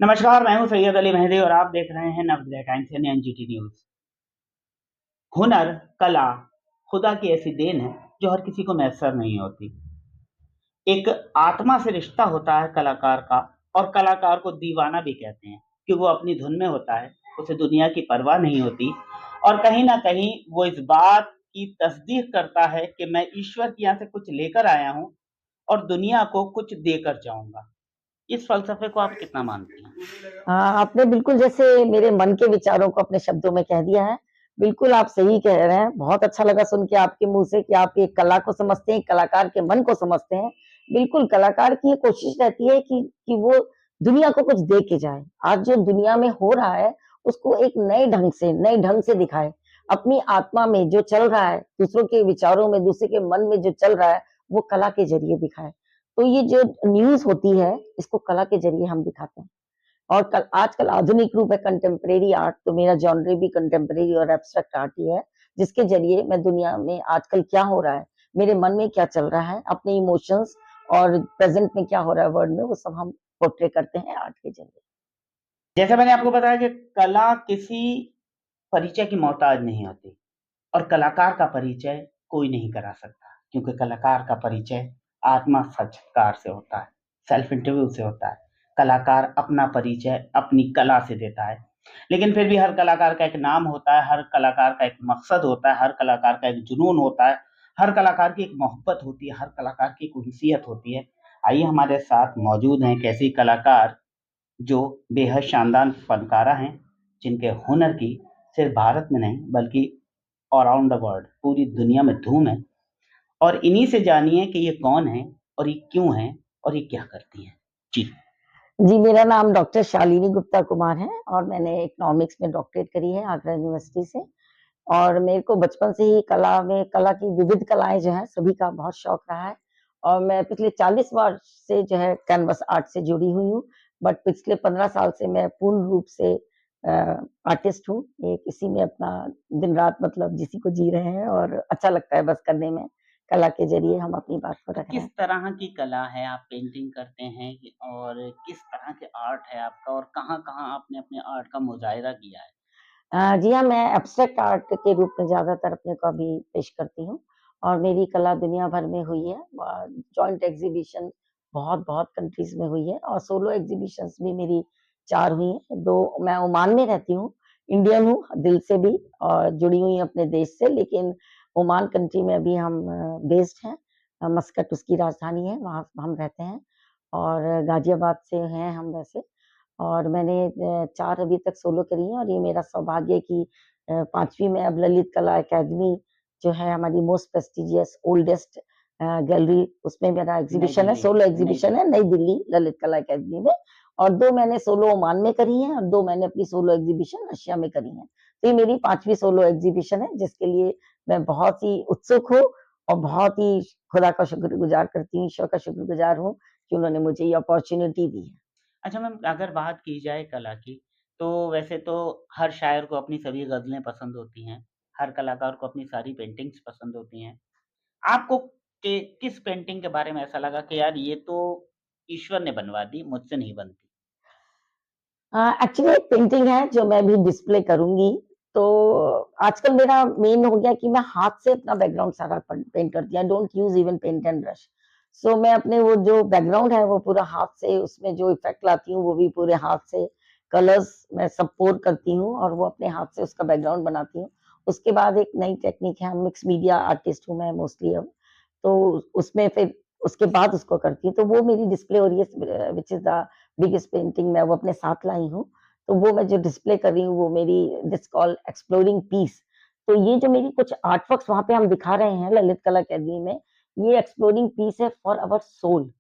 नमस्कार, मैं हूं सैयद अली मेहदी और आप देख रहे हैं नवोदय टाइम्स यानी एनजीटी न्यूज। हुनर, कला खुदा की ऐसी देन है जो हर किसी को मैसर नहीं होती। एक आत्मा से रिश्ता होता है कलाकार का, और कलाकार को दीवाना भी कहते हैं कि वो अपनी धुन में होता है, उसे दुनिया की परवाह नहीं होती। और कहीं ना कहीं वो इस बात की तस्दीक करता है कि मैं ईश्वर के यहाँ से कुछ लेकर आया हूँ और दुनिया को कुछ देकर जाऊंगा। इस फलसफे को आप कितना मानती हैं? हाँ, आपने बिल्कुल जैसे मेरे मन के विचारों को अपने शब्दों में कह दिया है। बिल्कुल आप सही कह रहे हैं। बहुत अच्छा लगा सुन के आपके मुँह से कि आप एक कला को समझते हैं, कलाकार के मन को समझते हैं। बिल्कुल, कलाकार की ये कोशिश रहती है कि वो दुनिया को कुछ दे के जाए। आज जो दुनिया में हो रहा है, उसको एक नए ढंग से दिखाए। अपनी आत्मा में जो चल रहा है, दूसरों के विचारों में, दूसरे के मन में जो चल रहा है, वो कला के ज़रिए दिखाए। तो ये जो न्यूज़ होती है, इसको कला के ज़रिए हम दिखाते हैं। और कल आजकल आधुनिक रूप है कंटेम्परेरी आर्ट, तो मेरा जॉनर भी कंटेम्परेरी और एब्स्ट्रैक्ट आर्ट ही है, जिसके जरिए मैं दुनिया में आजकल क्या हो रहा है, मेरे मन में क्या चल रहा है, अपने इमोशंस और प्रेजेंट में क्या हो रहा है वर्ल्ड में, वो सब हम पोर्ट्रे करते हैं आर्ट के जरिए। जैसे मैंने आपको बताया कि कला किसी परिचय की मोहताज नहीं होती, और कलाकार का परिचय कोई नहीं करा सकता, क्योंकि कलाकार का परिचय आत्मा साक्षात्कार से होता है, सेल्फ इंटरव्यू से होता है। कलाकार अपना परिचय अपनी कला से देता है। लेकिन फिर भी हर कलाकार का एक नाम होता है, हर कलाकार का एक मकसद होता है, हर कलाकार का एक जुनून होता है, हर कलाकार की एक मोहब्बत होती है, हर कलाकार की एक उनसियत होती है। आइए, हमारे साथ मौजूद हैं एक ऐसी कलाकार जो बेहद शानदार फनकारा हैं, जिनके हुनर की सिर्फ भारत में नहीं बल्कि अराउंड द वर्ल्ड, पूरी दुनिया में धूम है। और इन्हीं से जानिए कि ये कौन है और ये क्यों है और ये क्या करती हैं। जी। जी, मेरा नाम डॉक्टर शालिनी गुप्ता कुमार है और मैंने इकोनॉमिक्स में डॉक्टरेट करी है आगरा यूनिवर्सिटी से। और मेरे को बचपन से ही कला की विविध कलाएं जो हैं सभी का बहुत शौक रहा है। और मैं पिछले 40 वर्ष से जो है कैनवस आर्ट से जुड़ी हुई हूँ। बट पिछले 15 साल से मैं पूर्ण रूप से आर्टिस्ट हूँ। एक इसी में अपना दिन रात मतलब जिसी को जी रहे हैं और अच्छा लगता है बस करने में। कला के जरिए हम अपनी बात को तो रख रहे किस हैं। तरह की कला है, आप पेंटिंग करते हैं और किस तरह के आर्ट है आपका, और कहाँ-कहाँ आपने अपने आर्ट का मुजाहिरा किया है? जी हाँ, मैं एब्स्ट्रैक्ट आर्ट के रूप में ज़्यादातर अपने को अभी पेश करती हूँ और मेरी कला दुनिया भर में हुई है। जॉइंट एग्ज़िबिशन बहुत-बहुत कंट्रीज़ में हुई है और सोलो एग्ज़िबिशन्स भी मेरी 4 हुई हैं। 2 मैं ओमान में रहती हूँ, इंडियन हूँ दिल से भी और जुड़ी हुई हूँ अपने देश से, लेकिन ओमान कंट्री में अभी हम बेस्ड हैं। मस्कट उसकी राजधानी है, वहाँ हम रहते हैं और गाज़ियाबाद से हैं हम वैसे। और मैंने 4 अभी तक सोलो करी हैं और ये मेरा सौभाग्य है कि 5वीं में अब ललित कला अकादमी जो है हमारी मोस्ट प्रेस्टिजियस ओल्डेस्ट गैलरी, उसमें मेरा नई एग्ज़िबिशन है, दिल्ली। सोलो नई एग्ज़िबिशन दिल्ली। है नई दिल्ली ललित कला अकादमी में। और 2 मैंने सोलो ओमान में करी हैं और 2 मैंने अपनी सोलो एग्ज़िबिशन रशिया में करी हैं। तो ये मेरी 5वीं सोलो एग्ज़िबिशन है, जिसके लिए मैं बहुत ही उत्सुक हूँ और बहुत ही खुदा का शुक्रगुज़ार करती हूँ, ईश्वर का शुक्रगुज़ार हूँ कि उन्होंने मुझे ये अपॉर्च्युनिटी दी है। अच्छा मैम, अगर बात की जाए कला की, तो वैसे तो हर शायर को अपनी सभी ग़ज़लें पसंद होती हैं, हर कलाकार को अपनी सारी पेंटिंग्स पसंद होती हैं। आपको किस पेंटिंग के बारे में ऐसा लगा कि यार ये तो ईश्वर ने बनवा दी, मुझसे नहीं बनती? एक्चुअली एक पेंटिंग है जो मैं भी डिस्प्ले करूँगी। तो आजकल मेरा मेन हो गया कि मैं हाथ से अपना बैकग्राउंड सारा पेंट करती हूँ। I don't use even paint and brush. So मैं अपने वो जो बैकग्राउंड है वो पूरा हाथ से उसमें जो इफ़ेक्ट लाती हूँ वो भी पूरे हाथ से। कलर्स मैं सब पोर करती हूँ और वो अपने हाथ से उसका बैकग्राउंड बनाती हूँ। उसके बाद एक नई टेक्निक है, मिक्स मीडिया आर्टिस्ट हूँ मैं मोस्टली अब। तो उसमें फिर उसके बाद उसको करती हूँ। तो वो मेरी डिस्प्ले हो रही है which is the biggest painting मैं वो अपने साथ लाई हूँ। तो वो मैं जो डिस्प्ले कर रही हूँ वो मेरी दिस कॉल्ड एक्सप्लोरिंग पीस। तो ये जो मेरी कुछ आर्ट वर्क्स वहाँ पे हम दिखा रहे हैं ललित कला अकादमी में, ये एक्सप्लोरिंग पीस है फॉर आवर सोल।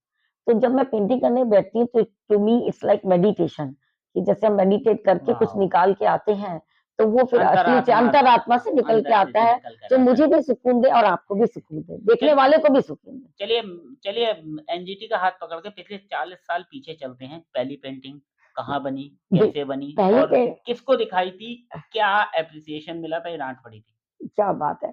तो जब मैं पेंटिंग करने बैठती हूँ तो to me it's like meditation, कि जैसे हम मेडिटेट करके कुछ वॉव! निकाल के आते हैं, तो वो फिर असली च अंतरात्मा से, अंतरात्मा से निकल के अंदर से आता जो है, निकल कर जो आता मुझे है। भी सुकून दे और आपको भी सुकून दे, देखने चल वाले को भी सुकून दे। चलिए चलिए एनजीटी का हाथ पकड़ के पिछले 40 साल पीछे चलते हैं। पहली पेंटिंग कहाँ बनी, दे कैसे बनी पहली और पे किसको दिखाई थी? क्या एप्रिसिएशन मिला था, या डाँट पड़ी थी? क्या बात है!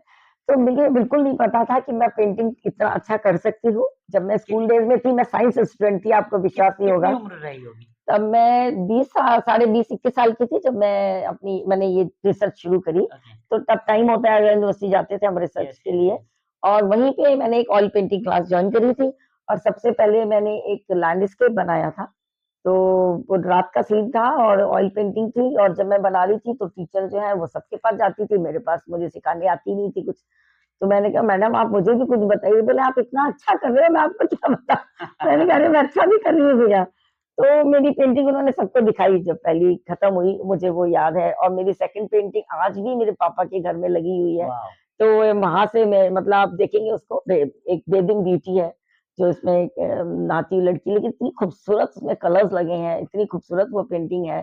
तो मुझे बिल्कुल नहीं पता था कि मैं पेंटिंग इतना अच्छा कर सकती हूँ। जब मैं कि स्कूल डेज़ में थी, मैं साइंस स्टूडेंट थी, आपको कित विश्वास नहीं कितनी होगा। उम्र रही होगी? तब मैं 20 साढ़े 20-21 साल की थी जब मैंने ये रिसर्च शुरू करी। ओके। तो तब टाइम होता है, यूनिवर्सिटी जाते थे हम रिसर्च यस, के यस, लिए, यस। और वहीं पे मैंने एक ऑयल पेंटिंग क्लास जॉइन करी थी, और सबसे पहले मैंने एक लैंडस्केप बनाया था। तो वो रात का सीन था और ऑयल पेंटिंग थी, और जब मैं बना रही थी तो टीचर जो है वो सबके पास जाती थी, मेरे पास मुझे सिखाने आती नहीं थी कुछ। तो मैंने कहा मैडम आप मुझे भी कुछ बताइए। बोले आप इतना अच्छा कर रहे हो, मैं आपको क्या बताऊं। मैंने कहा अरे मैं अच्छा भी कर रही हूँ भैया। तो मेरी पेंटिंग उन्होंने सबको दिखाई, जब पहली खत्म हुई मुझे वो याद है, और मेरी सेकंड पेंटिंग आज भी मेरे पापा के घर में लगी हुई है। वाओ! तो वहां से मैं, मतलब आप देखेंगे उसको, एक बेबिंग ब्यूटी है जो इसमें एक नहाती हुई लड़की, लेकिन इतनी खूबसूरत उसमें कलर्स लगे हैं, इतनी खूबसूरत वो पेंटिंग है।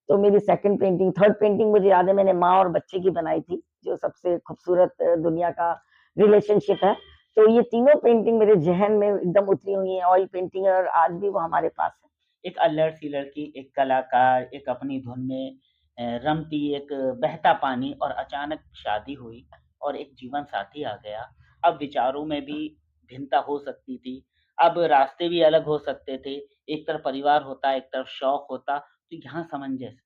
तो मेरी सेकंड पेंटिंग, थर्ड पेंटिंग मुझे याद है मैंने माँ और बच्चे की बनाई थी, जो सबसे खूबसूरत दुनिया का रिलेशनशिप है। तो ये तीनों पेंटिंग मेरे जहन में एकदम उतरी हुई है, ऑयल पेंटिंग है, और आज भी वो हमारे पास है। एक अल्लड़-सी लड़की, एक कलाकार, एक अपनी धुन में रमती, एक बहता पानी और अचानक शादी हुई और एक जीवन साथी आ गया। अब विचारों में भी भिन्नता हो सकती थी, अब रास्ते भी अलग हो सकते थे। एक तरफ परिवार होता, एक तरफ शौक होता, तो यहाँ सामंजस्य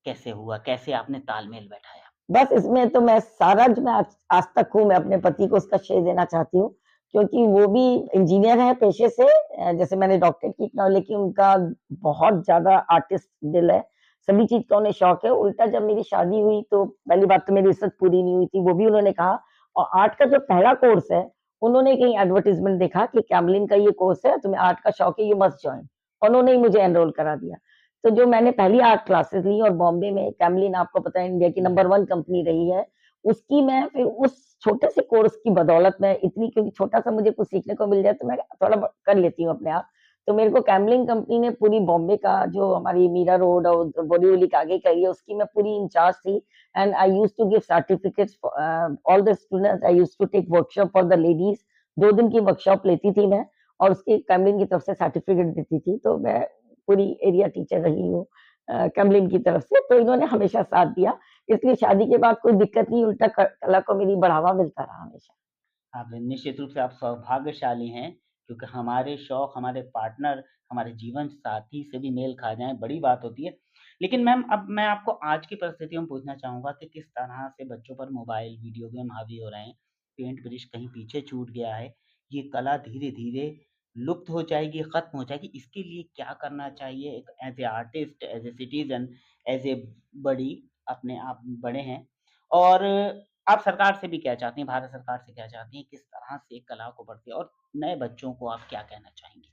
कैसे हुआ? कैसे आपने तालमेल बैठाया? बस इसमें तो मैं सारा जो मैं आज तक हूँ, मैं अपने पति को उसका श्रेय देना चाहती हूँ, क्योंकि वो भी इंजीनियर है पेशे से। जैसे मैंने डॉक्टरेट की ना, लेकिन उनका बहुत ज़्यादा आर्टिस्ट दिल है, सभी चीज़ का उन्हें शौक है। उल्टा जब मेरी शादी हुई तो पहली बात तो मेरी रिसर्च पूरी नहीं हुई थी, वो भी उन्होंने कहा, और आर्ट का जो पहला कोर्स है, उन्होंने कहीं एडवर्टाइज़मेंट देखा कि कैमलिन का ये कोर्स है, तुम्हें आर्ट का शौक है, यू मस्ट जॉइन। उन्होंने ही मुझे एनरोल करा दिया। तो जो मैंने पहली आर्ट क्लासेस ली, और बॉम्बे में कैमलिन आपको पता है इंडिया की नंबर 1 कंपनी रही है, उसकी मैं फिर उस छोटे से कोर्स की बदौलत में इतनी, क्योंकि छोटा-सा मुझे कुछ सीखने को मिल जाए तो मैं थोड़ा ब कर लेती हूँ अपने आप। तो मेरे को कैमलिन कंपनी ने पूरी बॉम्बे का जो हमारी मीरा रोड और बोरीवली के आगे का एरिया, उसकी मैं पूरी इंचार्ज थी, and I used to give certificates all the students. I used to take workshop for the ladies. 2 दिन की वर्कशॉप लेती थी मैं, और उसकी कैमलिन की तरफ से सर्टिफिकेट देती थी। तो मैं पूरी एरिया टीचर रही हूँ कैमलिन की तरफ से, तो इन्होंने हमेशा साथ दिया। इसलिए शादी के बाद कोई दिक्कत नहीं, उल्टा कला को मेरी बढ़ावा मिलता रहा हमेशा। आप निश्चित रूप से आप सौभाग्यशाली हैं, क्योंकि हमारे शौक, हमारे पार्टनर, हमारे जीवन साथी से भी मेल खा जाएँ, बड़ी बात होती है। लेकिन मैम अब मैं आपको आज की परिस्थितियों में पूछना चाहूँगा कि किस तरह से बच्चों पर मोबाइल, वीडियो गेम हावी हो रहे हैं, पेंट ब्रश कहीं पीछे छूट गया है, ये कला धीरे-धीरे लुप्त हो जाएगी, खत्म हो जाएगी, इसके लिए क्या करना चाहिए? एक as a artist, as a citizen, as a बड़ी अपने आप बड़े हैं और आप सरकार से भी क्या चाहती हैं, भारत सरकार से क्या चाहती हैं, किस तरह से कला को बढ़ती है और नए बच्चों को आप क्या कहना चाहेंगी?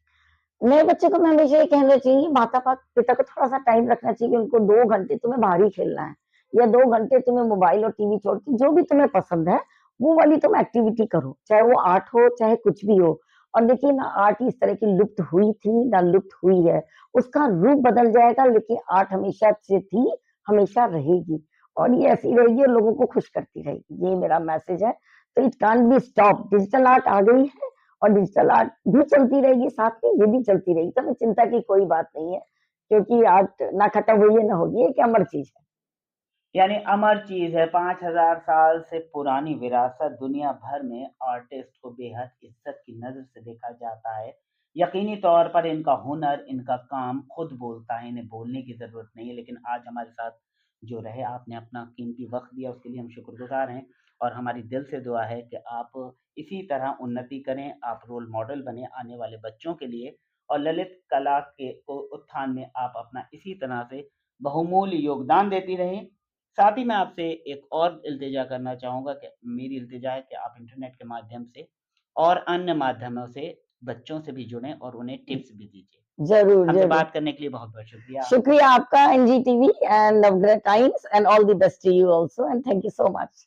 नए बच्चे को मैं हमेशा ये कहना चाहिए, माता-पिता को थोड़ा-सा टाइम रखना चाहिए, कि उनको 2 घंटे तुम्हें बाहर ही खेलना है, या 2 घंटे तुम्हें मोबाइल और टीवी छोड़ के जो भी तुम्हें पसंद है, वो वाली तुम एक्टिविटी करो, चाहे वो आर्ट हो, चाहे कुछ भी हो। और देखिए ना, आर्ट इस तरह की लुप्त हुई थी, ना लुप्त हुई है। उसका रूप बदल जाएगा, लेकिन आर्ट हमेशा से थी, हमेशा रहेगी, और ये ऐसी रहेगी और लोगों को खुश करती रहेगी। ये मेरा मैसेज है। तो it can't be stopped. Digital art आ गई है, और डिजिटल आर्ट भी चलती रहेगी, साथ में ये भी चलती रहेगी, तो हमें चिंता की कोई बात नहीं है, क्योंकि आर्ट ना खत्म हुई है ना होगी, एक अमर चीज है। यानी अमर चीज़ है, 5000 साल से पुरानी विरासत, दुनिया भर में आर्टिस्ट को बेहद इज़्ज़त की नज़र से देखा जाता है। यकीनी तौर पर इनका हुनर, इनका काम खुद बोलता है, इन्हें बोलने की ज़रूरत नहीं है, लेकिन आज हमारे साथ जो रहे, आपने अपना कीमती वक़्त दिया, उसके लिए हम शुक्रगुज़ार हैं और हमारी दिल से दुआ है कि आप इसी तरह उन्नति करें, आप रोल मॉडल बनें आने वाले बच्चों के लिए और ललित कला के को उत्थान में आप अपना इसी तरह से बहुमूल्य योगदान देती रहें। साथ ही मैं आपसे एक और इल्तिजा करना चाहूँगा कि मेरी इल्तिजा है कि आप इंटरनेट के माध्यम से और अन्य माध्यमों से बच्चों से भी जुड़ें और उन्हें टिप्स भी दीजिए। जरूर हमसे जरूर। बात करने के लिए बहुत-बहुत शुक्रिया। शुक्रिया आपका, NGTV and Navgraha Times, and all the best to you also, and thank you so much.